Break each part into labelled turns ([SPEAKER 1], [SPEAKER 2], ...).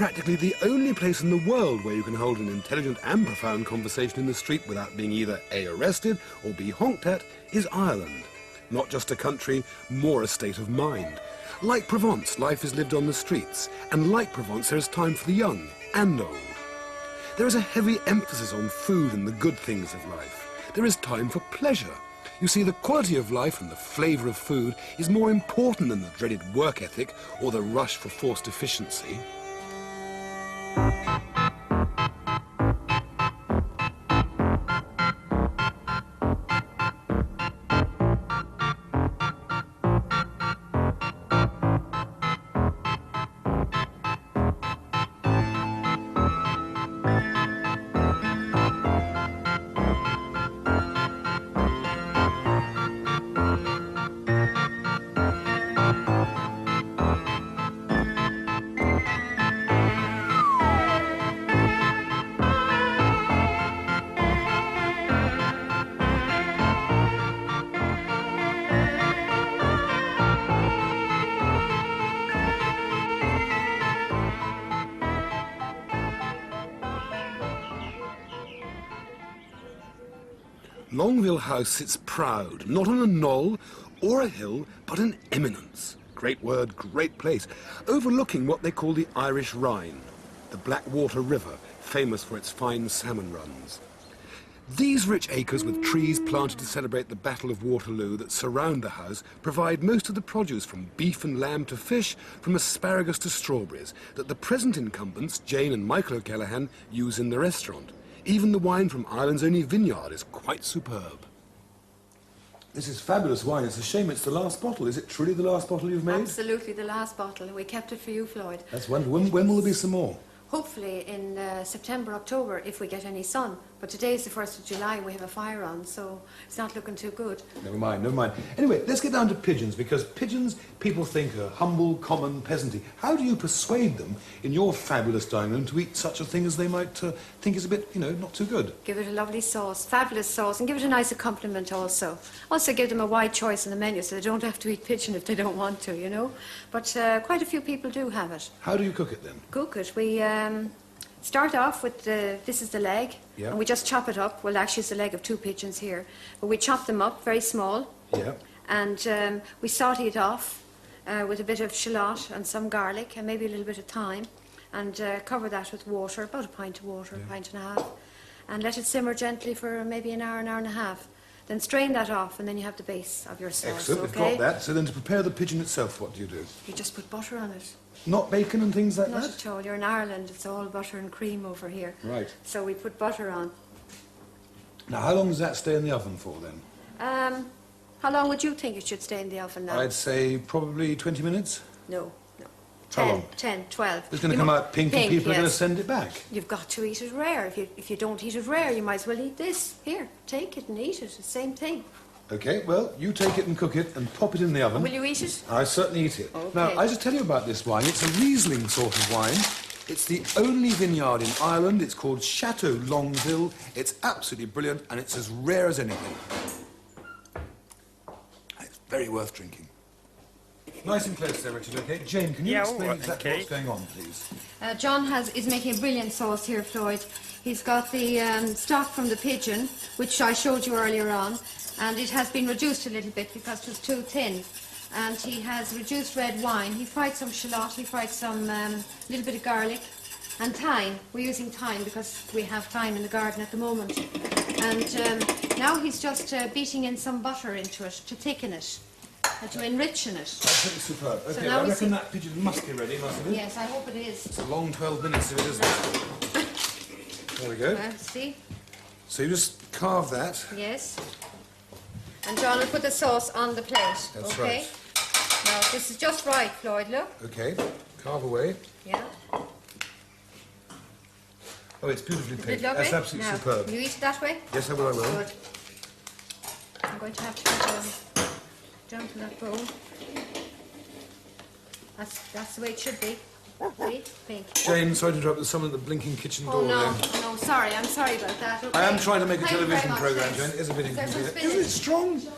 [SPEAKER 1] practically the only place in the world where you can hold an intelligent and profound conversation in the street without being either A, arrested or B, honked at, is Ireland. Not just a country, more a state of mind. Like Provence, life is lived on the streets, and like Provence, there is time for the young and old. There is a heavy emphasis on food and the good things of life. There is time for pleasure. You see, the quality of life and the flavour of food is more important than the dreaded work ethic or the rush for forced efficiency. Longville House sits proud, not on a knoll or a hill, but an eminence. Great word, great place, overlooking what they call the Irish Rhine, the Blackwater River, famous for its fine salmon runs. These rich acres with trees planted to celebrate the Battle of Waterloo that surround the house provide most of the produce from beef and lamb to fish, from asparagus to strawberries, that the present incumbents, Jane and Michael O'Callaghan, use in the restaurant. Even the wine from Ireland's only vineyard is quite superb. This is fabulous wine. It's a shame it's the last bottle. Is it truly the last bottle you've made?
[SPEAKER 2] Absolutely the last bottle. We kept it for you, Floyd.
[SPEAKER 1] That's wonderful. When will there be some more?
[SPEAKER 2] Hopefully in September, October, if we get any sun. But today is the 1st of July and we have a fire on, so it's not looking too good.
[SPEAKER 1] Never mind, never mind. Anyway, let's get down to pigeons, because pigeons people think are humble, common, peasanty. How do you persuade them in your fabulous dining room to eat such a thing as they might think is a bit, you know, not too good?
[SPEAKER 2] Give it a lovely sauce, fabulous sauce, and give it a nice accompaniment also. Also give them a wide choice in the menu so they don't have to eat pigeon if they don't want to, you know. But quite a few people do have it.
[SPEAKER 1] How do you cook it then?
[SPEAKER 2] Cook it. We start off with this is the leg,
[SPEAKER 1] yeah,
[SPEAKER 2] and we just chop it up. Well, actually it's the leg of 2 pigeons here, but we chop them up very small,
[SPEAKER 1] yeah,
[SPEAKER 2] and we saute it off with a bit of shallot and some garlic and maybe a little bit of thyme, and cover that with water, about a pint of water,
[SPEAKER 1] yeah,
[SPEAKER 2] a pint and a half, and let it simmer gently for maybe an hour and a half. Then strain that off, and then you have the base of your sauce.
[SPEAKER 1] Excellent,
[SPEAKER 2] okay?
[SPEAKER 1] we've got that. So then to prepare the pigeon itself, what do you do?
[SPEAKER 2] You just put butter on it.
[SPEAKER 1] Not bacon and things like
[SPEAKER 2] Not
[SPEAKER 1] that?
[SPEAKER 2] at all. You're in Ireland. It's all butter and cream over here.
[SPEAKER 1] Right.
[SPEAKER 2] So we put butter on.
[SPEAKER 1] Now, how long does that stay in the oven for then?
[SPEAKER 2] How long would you think it should stay in the oven now?
[SPEAKER 1] I'd say probably 20 minutes.
[SPEAKER 2] No.
[SPEAKER 1] How long?
[SPEAKER 2] 10, 12.
[SPEAKER 1] It's going to come out pink and people
[SPEAKER 2] yes.
[SPEAKER 1] are going to send it back.
[SPEAKER 2] You've got to eat it rare. If you don't eat it rare, you might as well eat this. Here, take it and eat it. It's the same thing.
[SPEAKER 1] OK, well, you take it and cook it and pop it in the oven.
[SPEAKER 2] Will you eat it?
[SPEAKER 1] I certainly eat it.
[SPEAKER 2] Okay.
[SPEAKER 1] Now, I just tell you about this wine. It's a Riesling sort of wine. It's the only vineyard in Ireland. It's called Chateau Longville. It's absolutely brilliant, and it's as rare as anything. It's very worth drinking. Nice and close there, Richard, OK? Jane, can you explain exactly what's going on, please?
[SPEAKER 2] John is making a brilliant sauce here, Floyd. He's got the stock from the pigeon, which I showed you earlier on, and it has been reduced a little bit because it was too thin. And he has reduced red wine. He fried some shallot, he fried some little bit of garlic, and thyme. We're using thyme because we have thyme in the garden at the moment. And now he's just beating in some butter into it to thicken it. To enrich in it.
[SPEAKER 1] Absolutely superb. OK,
[SPEAKER 2] So
[SPEAKER 1] well, I
[SPEAKER 2] we
[SPEAKER 1] reckon that pigeon must be ready, mustn't it?
[SPEAKER 2] Yes, I hope it is.
[SPEAKER 1] It's a long 12 minutes if it isn't. There we go.
[SPEAKER 2] See?
[SPEAKER 1] So you just carve that.
[SPEAKER 2] Yes. And John will put the sauce on the plate.
[SPEAKER 1] That's
[SPEAKER 2] okay?
[SPEAKER 1] right.
[SPEAKER 2] Now, this is just right, Floyd, look.
[SPEAKER 1] OK, carve away.
[SPEAKER 2] Yeah.
[SPEAKER 1] Oh, it's beautifully
[SPEAKER 2] Is it
[SPEAKER 1] pink.
[SPEAKER 2] lovely?
[SPEAKER 1] That's absolutely
[SPEAKER 2] now,
[SPEAKER 1] superb.
[SPEAKER 2] Will you eat it that way?
[SPEAKER 1] Yes, I will, I will.
[SPEAKER 2] Good. I'm going to have to put down to that bowl. That's the way it should be. See? Pink.
[SPEAKER 1] Jane, sorry to interrupt, there's someone at the blinking kitchen door
[SPEAKER 2] Oh, no.
[SPEAKER 1] there.
[SPEAKER 2] No, sorry. I'm sorry about that. Okay.
[SPEAKER 1] I am trying to make a
[SPEAKER 2] Thank you
[SPEAKER 1] television
[SPEAKER 2] very much,
[SPEAKER 1] programme,
[SPEAKER 2] thanks.
[SPEAKER 1] Jane. It is a bit
[SPEAKER 2] Is there some
[SPEAKER 1] inconvenient. Isn't it
[SPEAKER 2] spinach?
[SPEAKER 1] strong?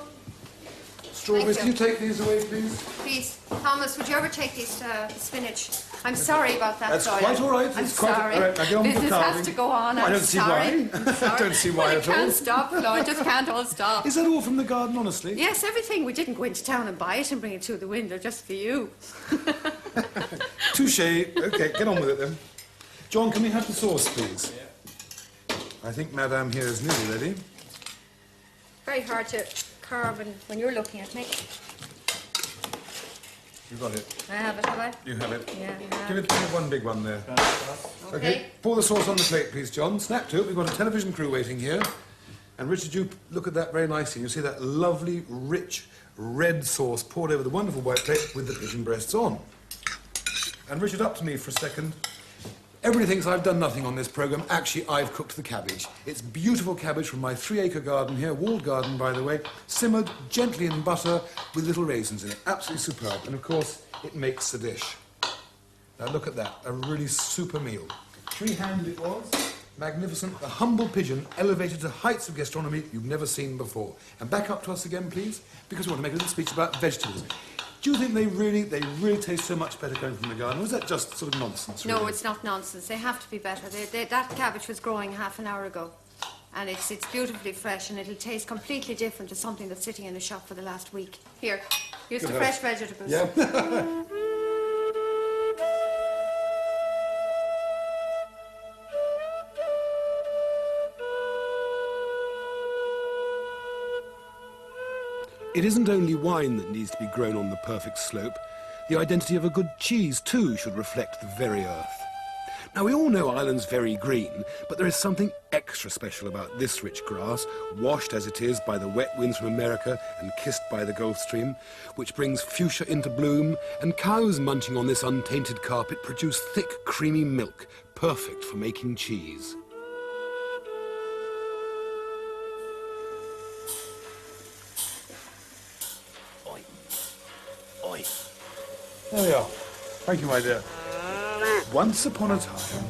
[SPEAKER 1] Strawberries,
[SPEAKER 2] Thank
[SPEAKER 1] can you take these away, please?
[SPEAKER 2] Please, Thomas, would you ever take this spinach? I'm sorry about that,
[SPEAKER 1] That's
[SPEAKER 2] Floyd.
[SPEAKER 1] quite all right.
[SPEAKER 2] I'm
[SPEAKER 1] It's quite
[SPEAKER 2] sorry.
[SPEAKER 1] all right. Now get on with the
[SPEAKER 2] Business
[SPEAKER 1] carving.
[SPEAKER 2] has to go on.
[SPEAKER 1] I
[SPEAKER 2] I'm
[SPEAKER 1] don't see
[SPEAKER 2] sorry.
[SPEAKER 1] why.
[SPEAKER 2] I'm sorry.
[SPEAKER 1] I don't see why
[SPEAKER 2] well,
[SPEAKER 1] at all.
[SPEAKER 2] It can't stop, Floyd. Just can't all stop.
[SPEAKER 1] Is that all from the garden, honestly?
[SPEAKER 2] Yes, everything. We didn't go into town and buy it and bring it through the window just for you.
[SPEAKER 1] Touché. OK, get on with it then. John, can we have the sauce, please?
[SPEAKER 3] Yeah.
[SPEAKER 1] I think Madame here is nearly ready.
[SPEAKER 2] Very hard to carve when you're looking at me.
[SPEAKER 1] You got it.
[SPEAKER 2] I have it, have I?
[SPEAKER 1] You have it.
[SPEAKER 2] Yeah,
[SPEAKER 1] Give it one big one there.
[SPEAKER 2] Okay.
[SPEAKER 1] OK, pour the sauce on the plate, please, John. Snap to it. We've got a television crew waiting here. And Richard, you look at that very nicely. You see that lovely, rich, red sauce poured over the wonderful white plate with the pigeon breasts on. And Richard, up to me for a second. Everybody thinks I've done nothing on this programme. Actually, I've cooked the cabbage. It's beautiful cabbage from my 3-acre garden here, walled garden, by the way, simmered gently in butter with little raisins in it. Absolutely superb. And, of course, it makes the dish. Now, look at that. A really super meal. 3-handed it was. Magnificent. A humble pigeon elevated to heights of gastronomy you've never seen before. And back up to us again, please, because we want to make a little speech about vegetables. Do you think they really taste so much better coming from the garden? Or is that just sort of nonsense, really?
[SPEAKER 2] No, it's not nonsense. They have to be better. That cabbage was growing half an hour ago. And it's beautifully fresh, and it'll taste completely different to something that's sitting in the shop for the last week. Here's the fresh vegetables.
[SPEAKER 1] Yeah. It isn't only wine that needs to be grown on the perfect slope. The identity of a good cheese, too, should reflect the very earth. Now, we all know Ireland's very green, but there is something extra special about this rich grass, washed as it is by the wet winds from America and kissed by the Gulf Stream, which brings fuchsia into bloom, and cows munching on this untainted carpet produce thick, creamy milk, perfect for making cheese. There we are. Thank you, my dear. Once upon a time,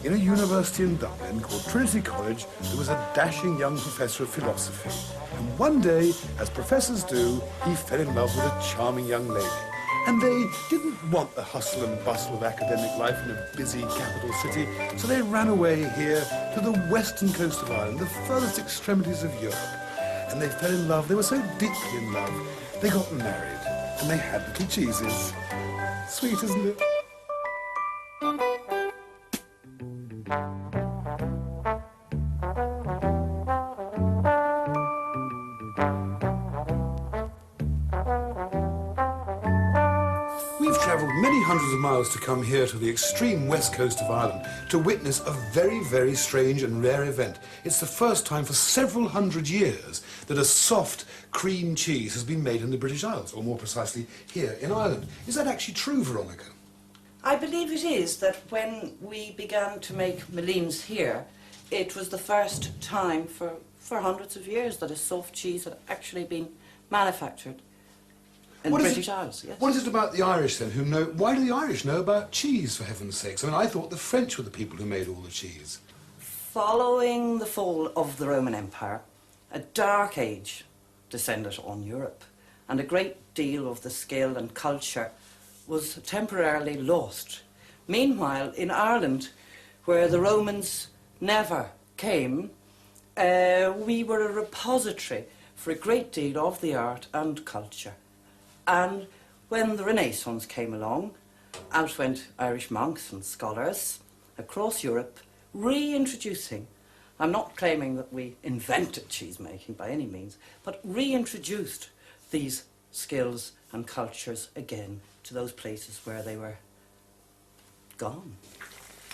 [SPEAKER 1] in a university in Dublin called Trinity College, there was a dashing young professor of philosophy. And one day, as professors do, he fell in love with a charming young lady. And they didn't want the hustle and bustle of academic life in a busy capital city, so they ran away here to the western coast of Ireland, the furthest extremities of Europe. And they fell in love. They were so deeply in love. They got married, and they had little cheeses. Sweet, isn't it? We've travelled many hundreds of miles to come here to the extreme west coast of Ireland to witness a very, very strange and rare event. It's the first time for several hundred years that a soft cream cheese has been made in the British Isles, or more precisely here in Ireland. Is that actually true, Veronica?
[SPEAKER 4] I believe it is that when we began to make Malines here, it was the first time for hundreds of years that a soft cheese had actually been manufactured in the British Isles. Yes.
[SPEAKER 1] What is it about the Irish then who know? Why do the Irish know about cheese, for heaven's sakes? I mean, I thought the French were the people who made all the cheese.
[SPEAKER 4] Following the fall of the Roman Empire, a dark age descended on Europe, and a great deal of the skill and culture was temporarily lost. Meanwhile, in Ireland, where the Romans never came, we were a repository for a great deal of the art and culture. And when the Renaissance came along, out went Irish monks and scholars across Europe, reintroducing, I'm not claiming that we invented cheesemaking by any means, but reintroduced these skills and cultures again to those places where they were gone.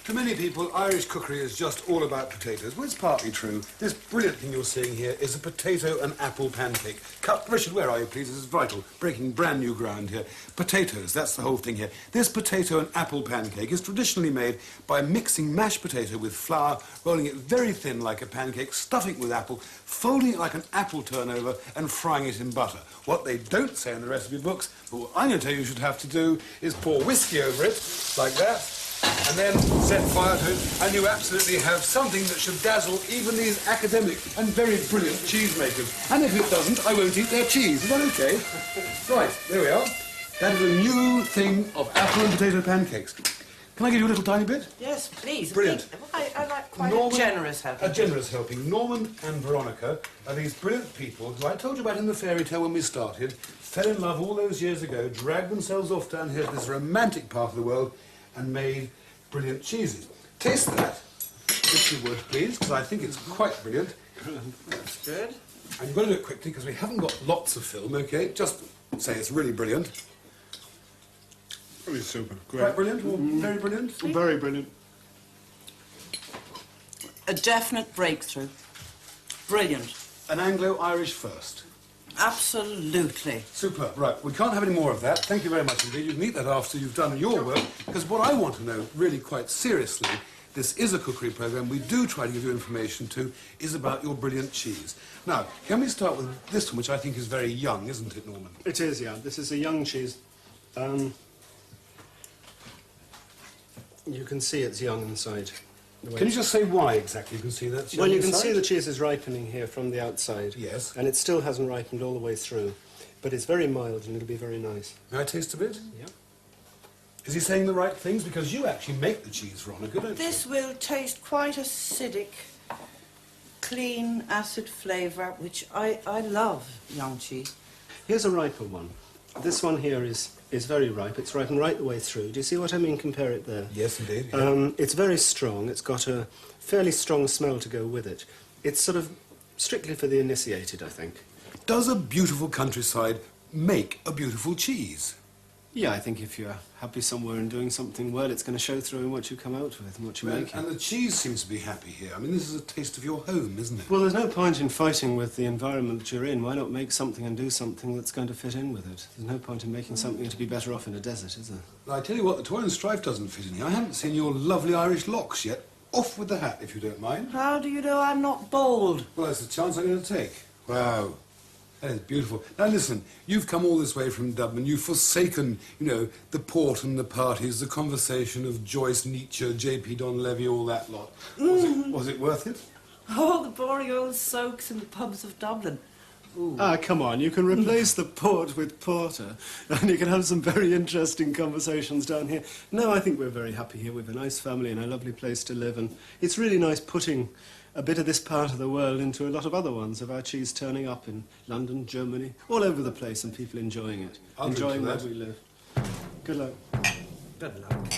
[SPEAKER 1] To many people, Irish cookery is just all about potatoes. Well, it's partly true. This brilliant thing you're seeing here is a potato and apple pancake. Richard, where are you, please? This is vital. Breaking brand new ground here. Potatoes, that's the whole thing here. This potato and apple pancake is traditionally made by mixing mashed potato with flour, rolling it very thin like a pancake, stuffing it with apple, folding it like an apple turnover, and frying it in butter. What they don't say in the recipe books, but what I'm going to tell you should have to do, is pour whiskey over it, like that, and then set fire to it, and you absolutely have something that should dazzle even these academic and very brilliant cheesemakers. And if it doesn't, I won't eat their cheese. Is that okay? Right, there we are. That is a new thing of apple and potato pancakes. Can I give you a little tiny bit?
[SPEAKER 4] Yes, please.
[SPEAKER 1] Brilliant.
[SPEAKER 4] I like quite a generous helping.
[SPEAKER 1] A generous helping. Norman and Veronica are these brilliant people who I told you about in the fairy tale when we started, fell in love all those years ago, dragged themselves off down here to this romantic part of the world and made brilliant cheeses. Taste that, if you would, please, because I think it's quite brilliant.
[SPEAKER 4] That's good.
[SPEAKER 1] And you've got to do it quickly because we haven't got lots of film, OK? Just say it's really brilliant.
[SPEAKER 3] Really super. Great.
[SPEAKER 1] Quite brilliant or very brilliant?
[SPEAKER 3] Very brilliant.
[SPEAKER 4] A definite breakthrough. Brilliant.
[SPEAKER 1] An Anglo-Irish first.
[SPEAKER 4] Absolutely.
[SPEAKER 1] Superb. Right, we can't have any more of that. Thank you very much indeed. You can eat that after you've done your work, because what I want to know, really quite seriously, this is a cookery programme, we do try to give you information too, is about your brilliant cheese. Now, can we start with this one, which I think is very young, isn't it, Norman?
[SPEAKER 3] It is, yeah. This is a young cheese. You can see it's young inside.
[SPEAKER 1] Can you just say why exactly you can see that?
[SPEAKER 3] Well, you can see the cheese is ripening here from the outside.
[SPEAKER 1] Yes.
[SPEAKER 3] And it still hasn't ripened all the way through. But it's very mild and it'll be very nice.
[SPEAKER 1] May I taste a bit?
[SPEAKER 3] Yeah.
[SPEAKER 1] Is he saying the right things? Because you actually make the cheese, Veronica, don't you?
[SPEAKER 4] This will taste quite acidic, clean, acid flavour, which I love, young cheese.
[SPEAKER 3] Here's a riper one. This one here is very ripe. It's ripened right the way through. Do you see what I mean? Compare it there.
[SPEAKER 1] Yes, indeed. Yeah.
[SPEAKER 3] It's very strong. It's got a fairly strong smell to go with it. It's sort of strictly for the initiated, I think.
[SPEAKER 1] Does a beautiful countryside make a beautiful cheese?
[SPEAKER 3] Yeah, I think if you're happy somewhere and doing something well, it's going to show through in what you come out with and what you make.
[SPEAKER 1] And the cheese seems to be happy here. I mean, this is a taste of your home, isn't it?
[SPEAKER 3] Well, there's no point in fighting with the environment that you're in. Why not make something and do something that's going to fit in with it? There's no point in making something to be better off in a desert, is there?
[SPEAKER 1] I tell you what, the toy and strife doesn't fit in here. I haven't seen your lovely Irish locks yet. Off with the hat, if you don't mind.
[SPEAKER 4] How do you know I'm not bald?
[SPEAKER 1] Well, that's the chance I'm going to take. Wow. That is beautiful. Now listen, you've come all this way from Dublin. You've forsaken, you know, the port and the parties, the conversation of Joyce, Nietzsche, J.P. Donlevy, all that lot. Was it worth it?
[SPEAKER 4] Oh, the boring old soaks in the pubs of Dublin. Ooh.
[SPEAKER 3] Ah, come on, you can replace the port with porter, and you can have some very interesting conversations down here. No, I think we're very happy here. We have a nice family and a lovely place to live, and it's really nice putting a bit of this part of the world into a lot of other ones, of our cheese turning up in London, Germany, all over the place, and people enjoying it, enjoying where we live. Good luck.
[SPEAKER 4] Good luck.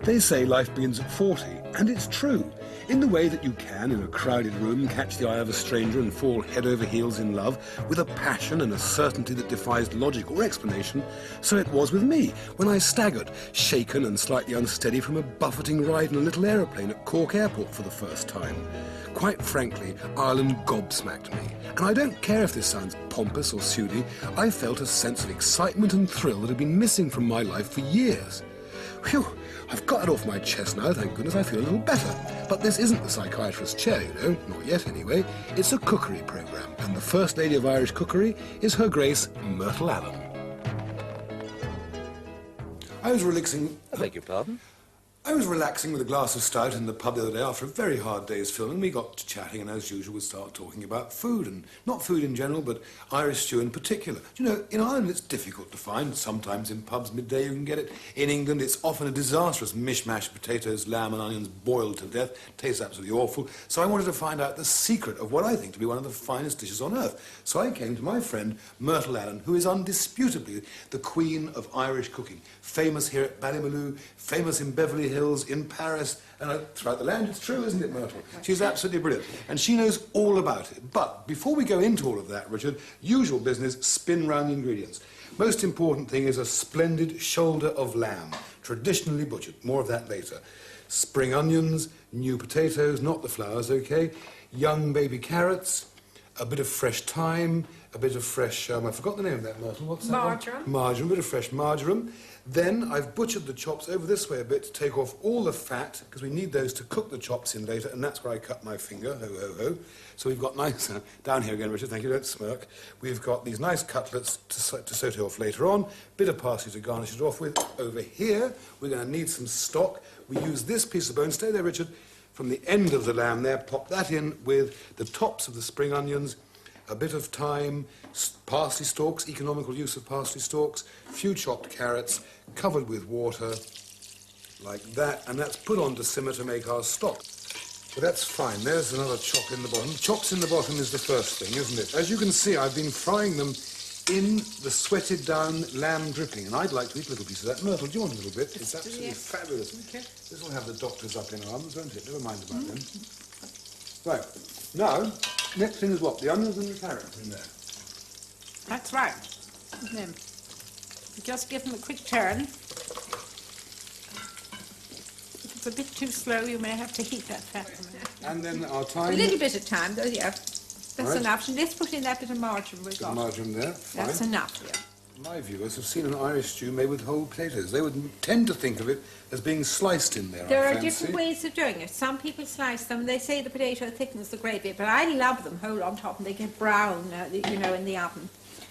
[SPEAKER 1] They say life begins at 40, and it's true. In the way that you can, in a crowded room, catch the eye of a stranger and fall head over heels in love, with a passion and a certainty that defies logic or explanation, so it was with me, when I staggered, shaken and slightly unsteady from a buffeting ride in a little aeroplane at Cork Airport for the first time. Quite frankly, Ireland gobsmacked me. And I don't care if this sounds pompous or pseudy, I felt a sense of excitement and thrill that had been missing from my life for years. Phew! I've got it off my chest now, thank goodness, I feel a little better. But this isn't the psychiatrist's chair, you know, not yet anyway. It's a cookery programme, and the First Lady of Irish Cookery is Her Grace Myrtle Allen. I was relaxing...
[SPEAKER 5] I beg your pardon?
[SPEAKER 1] I was relaxing with a glass of stout in the pub the other day after a very hard day's filming. We got to chatting, and as usual, we started talking about food, and not food in general, but Irish stew in particular. You know, in Ireland it's difficult to find. Sometimes in pubs midday you can get it. In England it's often a disastrous mishmash of potatoes, lamb and onions boiled to death. Tastes absolutely awful. So I wanted to find out the secret of what I think to be one of the finest dishes on earth. So I came to my friend Myrtle Allen, who is undisputably the queen of Irish cooking. Famous here at Ballymaloe, famous in Beverly Hills, in Paris, and throughout the land. It's true, isn't it, Myrtle? She's absolutely brilliant. And she knows all about it. But before we go into all of that, Richard, usual business, spin round the ingredients. Most important thing is a splendid shoulder of lamb, traditionally butchered. More of that later. Spring onions, new potatoes, not the flowers, OK? Young baby carrots, a bit of fresh thyme, a bit of fresh, I forgot the name of that, Myrtle. What's that?
[SPEAKER 2] Marjoram.
[SPEAKER 1] Marjoram, a bit of fresh marjoram. Then I've butchered the chops over this way a bit to take off all the fat, because we need those to cook the chops in later, and that's where I cut my finger, ho, ho, ho. So we've got nice, down here again, Richard, thank you, don't smirk. We've got these nice cutlets to saute off later on, bit of parsley to garnish it off with. Over here, we're going to need some stock. We use this piece of bone, stay there, Richard, from the end of the lamb there, pop that in with the tops of the spring onions, a bit of thyme, parsley stalks, economical use of parsley stalks, a few chopped carrots, covered with water, like that, and that's put on to simmer to make our stock. But that's fine. There's another chop in the bottom. Chops in the bottom is the first thing, isn't it? As you can see, I've been frying them in the sweated down lamb dripping, and I'd like to eat a little piece of that. Myrtle, do you want a little bit? It's absolutely fabulous. Okay. This will have the doctors up in arms, won't it? Never mind about them. Right. Now, next thing is what? The onions and the carrots in there.
[SPEAKER 5] That's right. Just give them a quick turn. If it's a bit too slow, you may have to heat that fat a minute.
[SPEAKER 1] And then our thyme.
[SPEAKER 5] A little bit of time, though, yeah. That's enough. And let's put in that bit of margarine we've got.
[SPEAKER 1] Margarine there. Fine.
[SPEAKER 5] That's enough, yeah.
[SPEAKER 1] My viewers have seen an Irish stew made with whole potatoes. They would tend to think of it as being sliced in there,
[SPEAKER 5] There
[SPEAKER 1] I
[SPEAKER 5] are
[SPEAKER 1] fancy.
[SPEAKER 5] different ways of doing it. Some people slice them. They say the potato thickens the gravy, but I love them whole on top, and they get brown, you know, in the oven.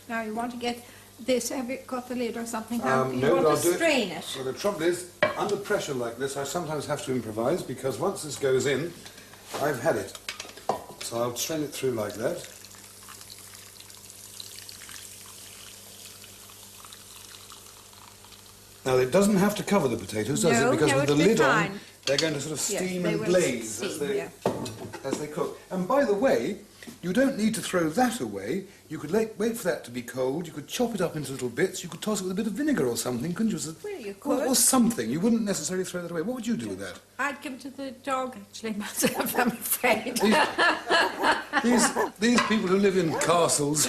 [SPEAKER 5] Now, you want to get this. Have you got the lid or something? You
[SPEAKER 1] No,
[SPEAKER 5] want
[SPEAKER 1] I'll
[SPEAKER 5] to
[SPEAKER 1] do
[SPEAKER 5] strain it.
[SPEAKER 1] Well, the trouble is, under pressure like this, I sometimes have to improvise, because once this goes in, I've had it. So I'll strain it through like that. Now, it doesn't have to cover the potatoes, does it? Because with the lid on, they're going to sort of steam and glaze as they cook. And by the way, you don't need to throw that away. You could wait for that to be cold. You could chop it up into little bits. You could toss it with a bit of vinegar or something, couldn't you?
[SPEAKER 5] Well, you could.
[SPEAKER 1] Or something. You wouldn't necessarily throw that away. What would you do with that?
[SPEAKER 5] I'd give it to the dog, actually, myself, I'm afraid.
[SPEAKER 1] These people who live in castles.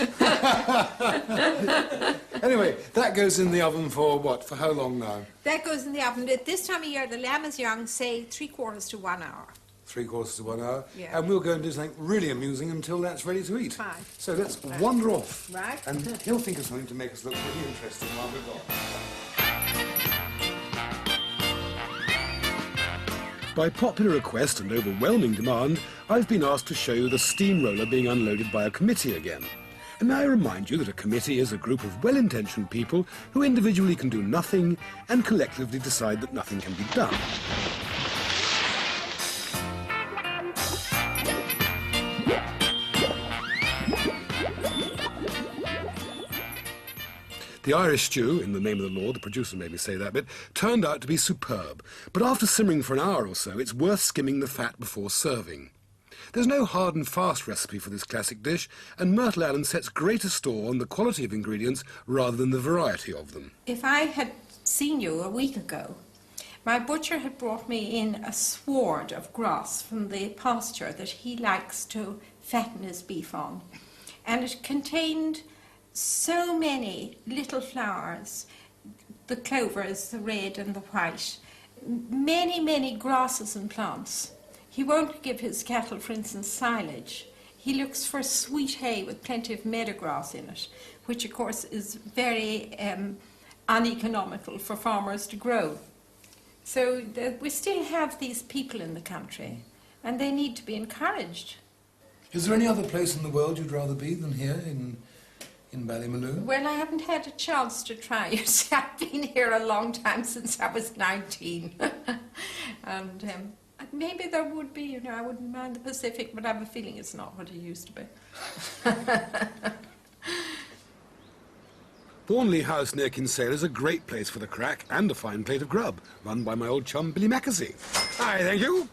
[SPEAKER 1] Anyway, that goes in the oven for what? For how long now?
[SPEAKER 5] That goes in the oven. At this time of year, the lamb is young, say 3/4 to 1 hour.
[SPEAKER 1] 3/4 to 1 hour.
[SPEAKER 5] Yeah.
[SPEAKER 1] And we'll go and do something really amusing until that's ready to eat.
[SPEAKER 5] Fine.
[SPEAKER 1] So let's wander off.
[SPEAKER 5] Right.
[SPEAKER 1] And he'll think of something to make us look really interesting while we're gone. By popular request and overwhelming demand, I've been asked to show you the steamroller being unloaded by a committee again. And may I remind you that a committee is a group of well-intentioned people who individually can do nothing and collectively decide that nothing can be done. The Irish stew, in the name of the law, the producer made me say that bit, turned out to be superb. But after simmering for an hour or so, it's worth skimming the fat before serving. There's no hard and fast recipe for this classic dish, and Myrtle Allen sets greater store on the quality of ingredients rather than the variety of them.
[SPEAKER 5] If I had seen you a week ago, my butcher had brought me in a sward of grass from the pasture that he likes to fatten his beef on. And it contained so many little flowers, the clovers, the red and the white, many, many grasses and plants. He won't give his cattle, for instance, silage. He looks for sweet hay with plenty of meadowgrass in it, which of course is very uneconomical for farmers to grow. So we still have these people in the country, and they need to be encouraged.
[SPEAKER 1] Is there any other place in the world you'd rather be than here in Ballymaloe?
[SPEAKER 5] Well, I haven't had a chance to try. You see, I've been here a long time, since I was 19. And maybe there would be, you know, I wouldn't mind the Pacific, but I have a feeling it's not what it used to be.
[SPEAKER 1] Thornley House near Kinsale is a great place for the crack and a fine plate of grub, run by my old chum Billy Mackesy. Hi, thank you.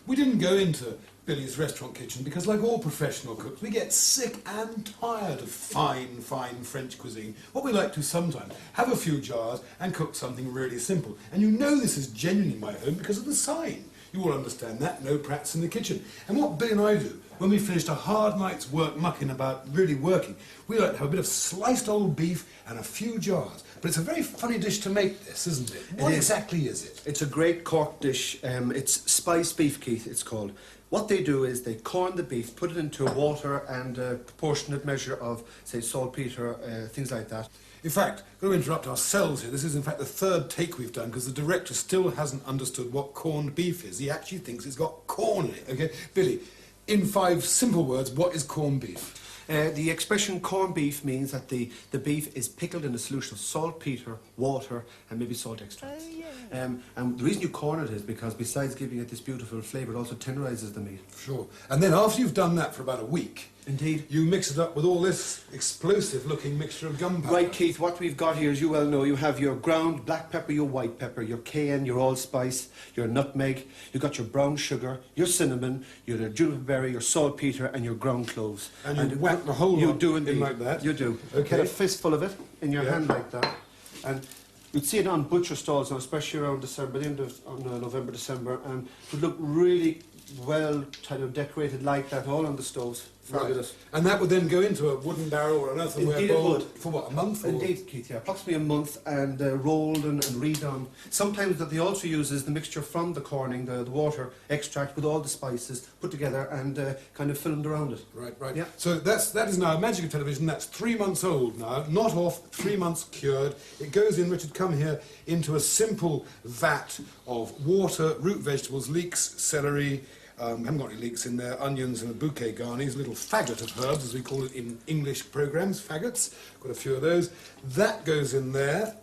[SPEAKER 1] We didn't go into Billy's restaurant kitchen because, like all professional cooks, we get sick and tired of fine French cuisine. What we like to sometimes have a few jars and cook something really simple. And you know this is genuinely my home because of the sign. You all understand that, no prats in the kitchen. And what Billy and I do, when we finished a hard night's work mucking about, really working, we like to have a bit of sliced old beef and a few jars. But it's a very funny dish to make this, isn't it? What exactly is it?
[SPEAKER 3] It's a great Cork dish. It's spiced beef, Keith, it's called. What they do is they corn the beef, put it into water and a proportionate measure of, say, saltpetre, things like that.
[SPEAKER 1] In fact, we're going to interrupt ourselves here. This is, in fact, the third take we've done because the director still hasn't understood what corned beef is. He actually thinks it's got corn in it, OK? Billy, in 5 simple words, what is corned beef?
[SPEAKER 3] The expression corned beef means that the beef is pickled in a solution of saltpetre, water and maybe salt extract.
[SPEAKER 5] Oh, yeah.
[SPEAKER 3] And the reason you corn it is because besides giving it this beautiful flavour, it also tenderises the meat.
[SPEAKER 1] Sure. And then after you've done that for about a week,
[SPEAKER 3] Indeed.
[SPEAKER 1] You mix it up with all this explosive-looking mixture of gunpowder.
[SPEAKER 3] Right, Keith, what we've got here, as you well know, you have your ground black pepper, your white pepper, your cayenne, your allspice, your nutmeg, you've got your brown sugar, your cinnamon, your juniper berry, your saltpetre, and your ground cloves.
[SPEAKER 1] And you whack the whole
[SPEAKER 3] You
[SPEAKER 1] lot
[SPEAKER 3] do indeed.
[SPEAKER 1] in like that?
[SPEAKER 3] You do.
[SPEAKER 1] Okay.
[SPEAKER 3] Get a fistful of it in your
[SPEAKER 1] Yeah.
[SPEAKER 3] hand like that. And you'd see it on butcher stalls now, especially around December, the end of November, December, and it would look really well kind of decorated like that, all on the stoves. Fabulous.
[SPEAKER 1] Right. And that would then go into a wooden barrel or an earthenware
[SPEAKER 3] Indeed it
[SPEAKER 1] bowl
[SPEAKER 3] would.
[SPEAKER 1] for what, a month? Or?
[SPEAKER 3] Indeed, Keith, yeah. Approximately a month, and rolled and redone. Sometimes that they also use is the mixture from the corning, the water extract with all the spices put together and kind of filmed around it.
[SPEAKER 1] Right, right.
[SPEAKER 3] Yeah.
[SPEAKER 1] So that is now a Magic of Television. That's 3 months old now, not off, 3 months cured. It goes in, Richard, come here, into a simple vat of water, root vegetables, leeks, celery. Haven't got any leeks in there, onions and a bouquet garnis, a little faggot of herbs, as we call it in English programmes, faggots. Got a few of those. That goes in there,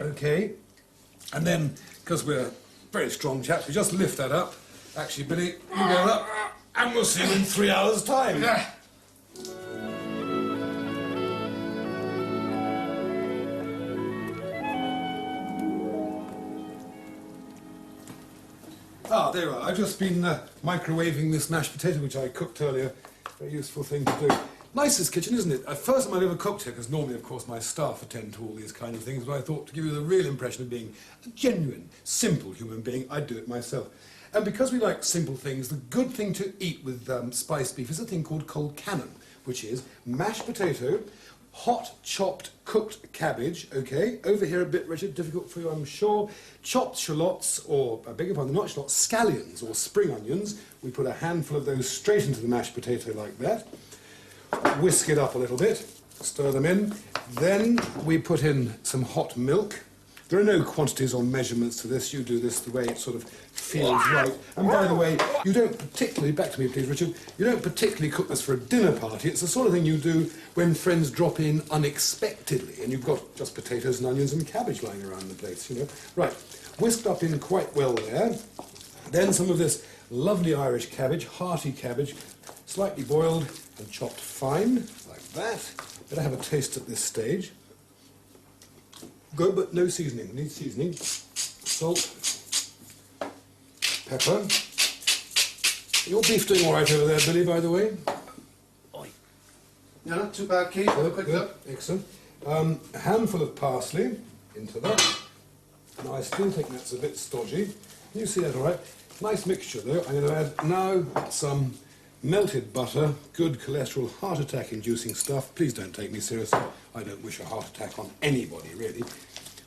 [SPEAKER 1] okay. And then, because we're very strong chaps, we just lift that up. Actually, Billy, you go up, and we'll see you in 3 hours' time. Ah, there you are. I've just been microwaving this mashed potato, which I cooked earlier. Very useful thing to do. Nicest kitchen, isn't it? First time I've ever cooked here, because normally, of course, my staff attend to all these kind of things, but I thought to give you the real impression of being a genuine, simple human being, I'd do it myself. And because we like simple things, the good thing to eat with spiced beef is a thing called colcannon, which is mashed potato, hot chopped cooked cabbage, okay, over here a bit, Richard, difficult for you I'm sure, chopped shallots, or I beg your pardon, not shallots, scallions or spring onions. We put a handful of those straight into the mashed potato like that, whisk it up a little bit, stir them in, then we put in some hot milk. There are no quantities or measurements to this, you do this the way it sort of feels right. And by the way, you don't particularly, back to me please Richard, you don't particularly cook this for a dinner party. It's the sort of thing you do when friends drop in unexpectedly and you've got just potatoes and onions and cabbage lying around the place, you know. Right, whisked up in quite well there. Then some of this lovely Irish cabbage, hearty cabbage, slightly boiled and chopped fine, like that. Better have a taste at this stage. Good, but no seasoning. Need seasoning. Salt. Pepper. Your beef doing all right over there, Billy, by the way?
[SPEAKER 3] Oi. Yeah, not too bad, Keith.
[SPEAKER 1] Good. Excellent. A handful of parsley into that. Now, I still think that's a bit stodgy. You see that all right? Nice mixture, though. I'm going to add now some melted butter, good cholesterol, heart attack inducing stuff. Please don't take me seriously. I don't wish a heart attack on anybody, really.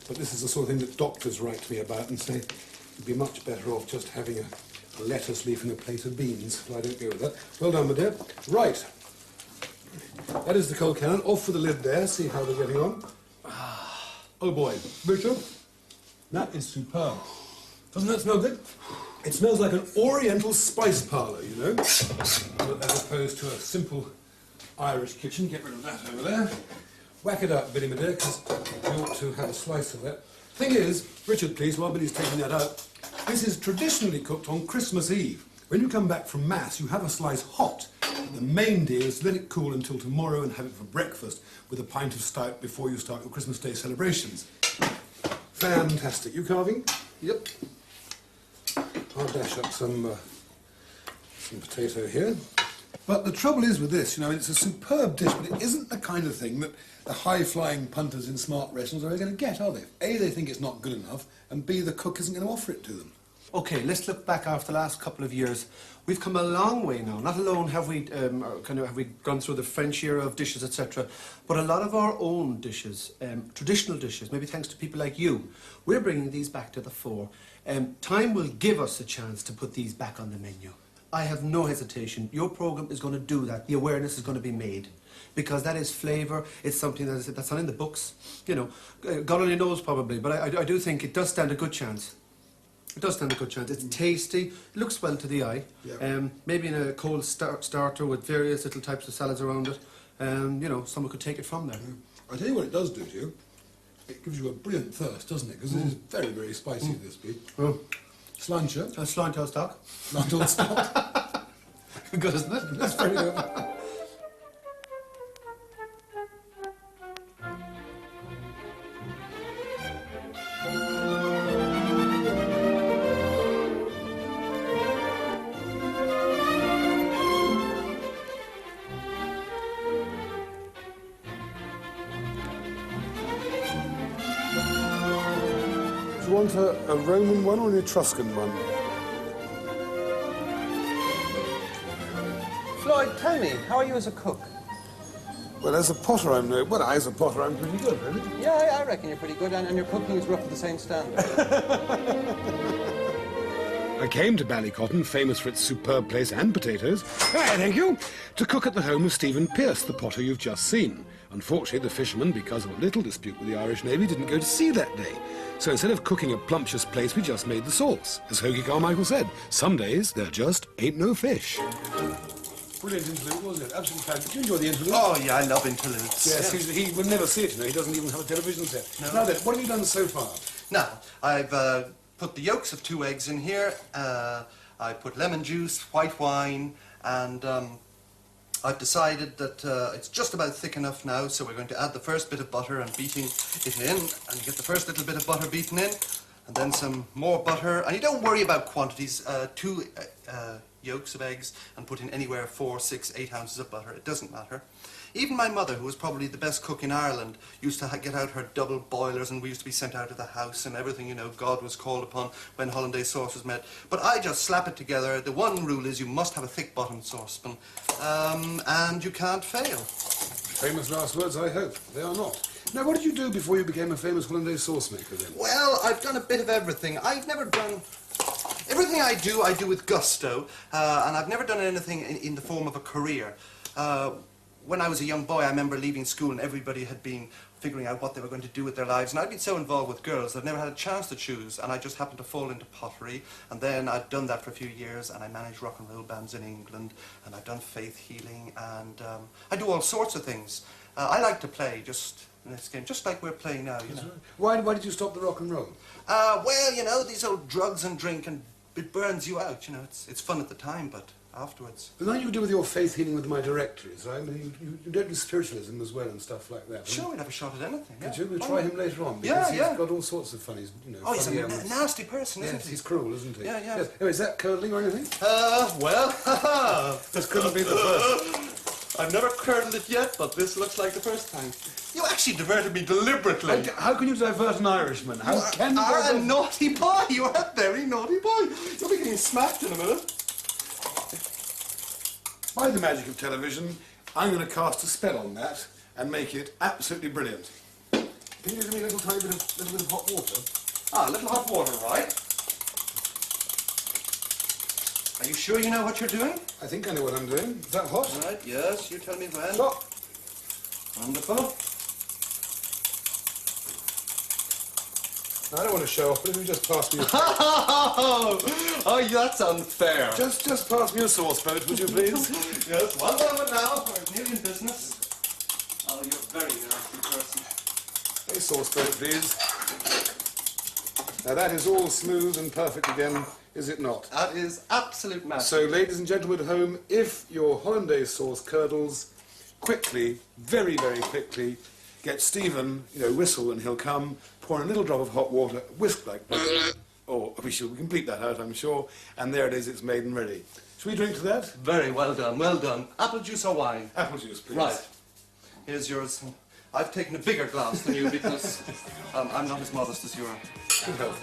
[SPEAKER 1] But this is the sort of thing that doctors write to me about and say you'd be much better off just having a lettuce leaf and a plate of beans. Well, I don't go with that. Well done, my dear. Right. That is the colcannon. Off with the lid there. See how they're getting on. Oh, boy. Richard, that is superb. Doesn't that smell good? It smells like an oriental spice parlour, you know, as opposed to a simple Irish kitchen. Get rid of that over there. Whack it up, Billy, my dear, because we ought to have a slice of that. Thing is, Richard, please, while Billy's taking that out, this is traditionally cooked on Christmas Eve. When you come back from Mass, you have a slice hot. But the main deal is to let it cool until tomorrow and have it for breakfast with a pint of stout before you start your Christmas Day celebrations. Fantastic. You carving?
[SPEAKER 3] Yep.
[SPEAKER 1] I'll dash up some potato here. But the trouble is with this, you know, it's a superb dish, but it isn't the kind of thing that the high-flying punters in smart restaurants are going to get, are they? A, they think it's not good enough, and B, the cook isn't going to offer it to them.
[SPEAKER 3] Okay, let's look back after the last couple of years. We've come a long way now. Not alone have we have we gone through the French era of dishes, etc., but a lot of our own dishes, traditional dishes, maybe thanks to people like you, we're bringing these back to the fore. Time will give us a chance to put these back on the menu. I have no hesitation. Your programme is going to do that. The awareness is going to be made. Because that is flavour, it's something that's not in the books. You know, God only knows probably, but I do think it does stand a good chance. It does stand a good chance. It's tasty, it looks well to the eye. Yeah. Maybe in a cold starter with various little types of salads around it. You know, someone could take it from there.
[SPEAKER 1] I'll tell you what it does do to you. It gives you a brilliant thirst, doesn't it? Because it is very, very spicy, this beef.
[SPEAKER 3] Oh.
[SPEAKER 1] Slancher.
[SPEAKER 3] Slancher stock.
[SPEAKER 1] Not all stock.
[SPEAKER 3] Good, isn't it?
[SPEAKER 1] That's very good. want a Roman one or an Etruscan one?
[SPEAKER 6] Floyd, tell me, how are you as a cook?
[SPEAKER 1] Well, as a potter, as a potter, I'm pretty good, really.
[SPEAKER 6] Yeah, I reckon you're pretty good, and your cooking is roughly the same standard.
[SPEAKER 1] I came to Ballycotton, famous for its superb place and potatoes, thank you, to cook at the home of Stephen Pearce, the potter you've just seen. Unfortunately, the fishermen, because of a little dispute with the Irish Navy, didn't go to sea that day. So instead of cooking a plumptuous place, we just made the sauce. As Hoagie Carmichael said, some days there just ain't no fish. Brilliant interlude, wasn't it? Absolutely fabulous. Did you enjoy the interlude?
[SPEAKER 3] Oh, yeah, I love interludes.
[SPEAKER 1] Yes, he would never see it, you know. He doesn't even have a television set.
[SPEAKER 3] No.
[SPEAKER 1] Now then, what have you done so far?
[SPEAKER 3] Now, I've put the yolks of 2 eggs in here. I put lemon juice, white wine, and I've decided that it's just about thick enough now, so we're going to add the first bit of butter and beating it in, and you get the first little bit of butter beaten in, and then some more butter, and you don't worry about quantities. 2 yolks of eggs and put in anywhere 4, 6, 8 ounces of butter. It doesn't matter. Even my mother, who was probably the best cook in Ireland, used to get out her double boilers, and we used to be sent out of the house and everything, you know. God was called upon when Hollandaise sauce was made. But I just slap it together. The one rule is you must have a thick bottomed saucepan, and you can't fail.
[SPEAKER 1] Famous last words, I hope. They are not. Now, what did you do before you became a famous Hollandaise sauce maker, then?
[SPEAKER 3] Well, I've done a bit of everything. I've never done... Everything I do with gusto, and I've never done anything in the form of a career. When I was a young boy, I remember leaving school and everybody had been figuring out what they were going to do with their lives, and I'd been so involved with girls that I've never had a chance to choose, and I just happened to fall into pottery, and then I'd done that for a few years, and I managed rock and roll bands in England, and I've done faith healing, and I do all sorts of things. I like to play just in this game, just like we're playing now, you know.
[SPEAKER 1] Why did you stop the rock and roll?
[SPEAKER 3] Well, you know, these old drugs and drink, and it burns you out, you know. It's fun at the time, but afterwards.
[SPEAKER 1] But now you do with your faith healing with my directories, right? I mean, you don't do spiritualism as well and stuff like that.
[SPEAKER 3] Sure, we'd have a shot at anything.
[SPEAKER 1] Could you? We'll try him later on.
[SPEAKER 3] Yeah,
[SPEAKER 1] He's got all sorts of funny, you know.
[SPEAKER 3] Oh, he's
[SPEAKER 1] funny
[SPEAKER 3] a nasty person, isn't
[SPEAKER 1] yes,
[SPEAKER 3] he?
[SPEAKER 1] he's cruel, isn't he?
[SPEAKER 3] Yeah, yeah.
[SPEAKER 1] Yes. Oh, is that curdling or anything?
[SPEAKER 3] Well,
[SPEAKER 1] This couldn't be the first.
[SPEAKER 3] I've never curdled it yet, but this looks like the first time. You actually diverted me deliberately.
[SPEAKER 1] How can you divert an Irishman? How can you
[SPEAKER 3] are
[SPEAKER 1] divert...
[SPEAKER 3] a naughty boy. You are a very naughty boy. You'll be getting smacked in a minute.
[SPEAKER 1] By the magic of television, I'm going to cast a spell on that and make it absolutely brilliant. Can you give me a little tiny bit of hot water?
[SPEAKER 3] Ah, a little hot water, right? Are you sure you know what you're doing?
[SPEAKER 1] I think I know what I'm doing. Is that hot?
[SPEAKER 3] All right, yes, you tell me when.
[SPEAKER 1] Stop.
[SPEAKER 3] Wonderful.
[SPEAKER 1] Now, I don't want to show off, but if you just pass me a...
[SPEAKER 3] Oh, that's unfair.
[SPEAKER 1] Just pass me a sauce boat, would you please?
[SPEAKER 3] Yes, one moment now. We're nearly in business. Oh, you're a very nasty person.
[SPEAKER 1] A sauce boat, please. Now, that is all smooth and perfect again, is it not?
[SPEAKER 3] That is absolute magic.
[SPEAKER 1] So, ladies and gentlemen at home, if your Hollandaise sauce curdles, quickly, very, very quickly, get Stephen, whistle and he'll come, pour in a little drop of hot water, whisk like butter, or we shall complete that out, I'm sure, and there it is, it's made and ready. Shall we drink to that?
[SPEAKER 3] Very well done, well done. Apple juice or wine?
[SPEAKER 1] Apple juice, please.
[SPEAKER 3] Right. Here's yours. I've taken a bigger glass than you because I'm not as modest as you are.
[SPEAKER 1] Good health.